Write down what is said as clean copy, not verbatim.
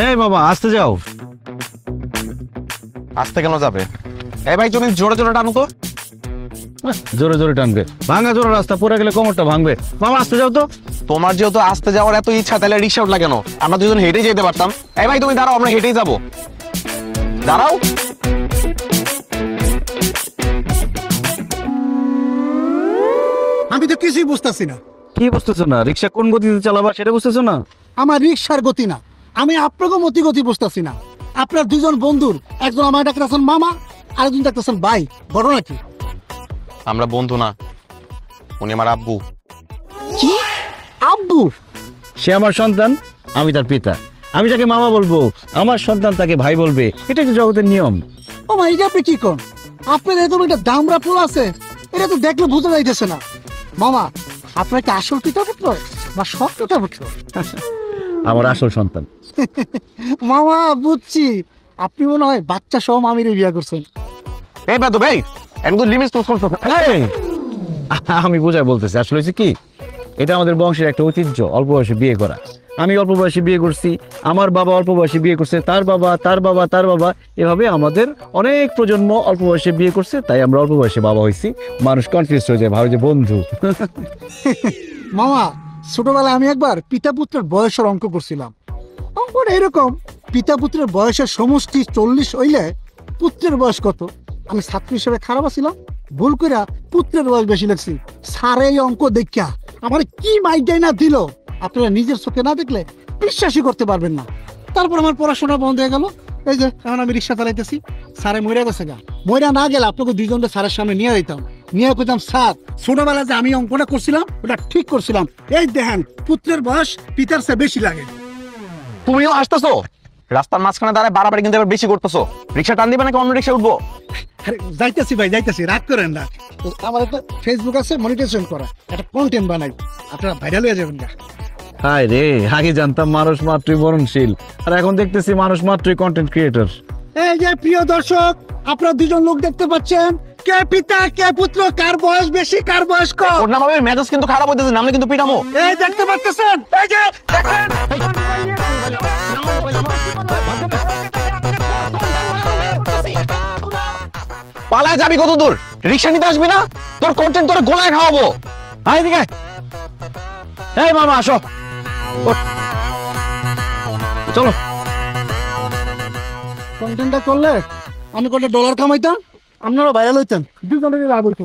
এই বাবা আসতে যাও। আসতে কেন যাবে? এই ভাই তুমি জোরে জোরে টানো তো। জোরে জোরে টানবে, ভাঙা জোরে রাস্তা, পড়ে গেলে কোমরটা ভাঙবে। বাবা আসতে যাও তো। তোমার যেহেতু আসতে যাওয়ার এত ইচ্ছা, তাহলে রিক্সা উঠলা কেন? আমরা দুজন হেঁটেই যেতে পারতাম। এই ভাই তুমি দাঁড়াও, আমরা হেঁটেই যাবো। দাঁড়াও। আমি তো কিছুই বুঝতেছি না। কি বুঝতেছো না? রিক্সা কোন গতিতে চালাবা সেটা বুঝতেছো না? আমার রিক্সার গতি না, আমি আপনাকে গতি বুঝতেছি না। আপনার দুজন বন্ধুর, একজন আমার ডাকতেছেন মামা, আরেকজন ডাকতেছেন ভাই, ঘটনা কি? আমরা বন্ধু না, উনি আমার আব্বু। কি? আব্বু? সে আমার সন্তান, আমি তার পিতা। আমি তাকে মামা বলবো, আমার সন্তান তাকে ভাই বলবে। এটা কি জগতের নিয়ম? ও মা, এটা আপনি কি কোন? আপনার এরকম একটা দামরা পোলা আছে, এটা তো দেখলে বোঝা যাইতেছে না। মামা, আপনার কি আসল পিতা পুত্র বা সব পিতা পুত্র? আমার আসল সন্তান। মামা বুঝছি, আপনি মনে হয় বাচ্চা সহ মামিরে বিয়া করছেন। এই বেদু ভাই, একদম লিমিট ক্রস করছো। এই, আমি বোঝাই বলতেছি, আসলে হচ্ছে কি, এটা আমাদের বংশের একটা ঐতিহ্য, অল্প বয়সে বিয়ে করা। আমি অল্প বয়সে বিয়ে করছি, আমার বাবা অল্প বয়সে বিয়ে করছে, তার বাবা, তার বাবা, তার বাবা, এভাবে আমাদের অনেক প্রজন্ম অল্প বয়সে বিয়ে করছে, তাই আমরা অল্প বয়সে বাবা হয়েছি। মানুষ কনফিউজ হয়ে যায়, ভাবে যে বন্ধু। মামা, ছোটবেলায় আমি একবার পিতা পুত্রের বয়সের অঙ্ক করছিলাম। অঙ্কটা এরকম, পিতা পুত্রের বয়সের সমষ্টি 40 হইলে পুত্রের বয়স কত? আমি ছাত্র হিসেবে খারাপ ছিলাম, ভুল কইরা পুত্রের বয়স বেশি লাগছি। স্যার এই অঙ্ক দেখিয়া আমার কি মাইটাই না দিল, আপনারা নিজের চোখে না দেখলে বিশ্বাসই করতে পারবেন না। তারপর আমার পড়াশোনা বন্ধ হয়ে গেল। এই যে এখন আমি রিক্সা চালাইতেছি, স্যারে মইরা গেছে গা। মইরা না গেলে আপনাকে দুইজনকে স্যারের সামনে নিয়ে যেতাম, নিয়ে কইতাম, স্যার ছোটবেলায় যে আমি অঙ্কটা করছিলাম ওটা ঠিক করছিলাম, এই দেখেন পুত্রের বয়স পিতার চেয়ে বেশি লাগে। তুমিও আসতেছো, রাস্তার মাঝখানে দাঁড়ায় বাড়াবাড়ি কিন্তু এবার বেশি করতেছো। রিক্সা টান দিবে নাকি অন্য রিক্সা উঠবো? আরে যাইতেছি ভাই, যাইতেছি, রাগ করেন না। আমার একটা ফেসবুক আছে, মনিটাইজেশন করা, একটা কন্টেন্ট বানাই, আপনারা ভাইরাল হয়ে যাবেন না। হায় রে, আগে জানতাম মানুষ মাত্রই মরণশীল, আর এখন দেখতেছি মানুষ মাত্রই কন্টেন্ট ক্রিয়েটর। এই যে প্রিয় দর্শক, আপনারা দুজন লোক দেখতে পাচ্ছেন, কে পিতা কে পুত্র, কার বয়স বেশি কার বয়স কম। ওর নাম হবে মেজাজ কিন্তু খারাপ হইতেছে, নামলে কিন্তু পিটামো। এই দেখতে পাচ্ছেন, এই যে দেখেন। পালায় যাবি কত দূর? রিক্সা নিতে আসবি না? তোর কন্টেন্ট তোর গোলায় খাওয়াবো। আয় এদিকে। এই মামা আসো, ওঠ। চলো। কন্টেন্টটা করলে আমি কত ডলার কামাইতাম, আপনারা ভাইরাল হইতেন, দুজনে লাভ হইতো।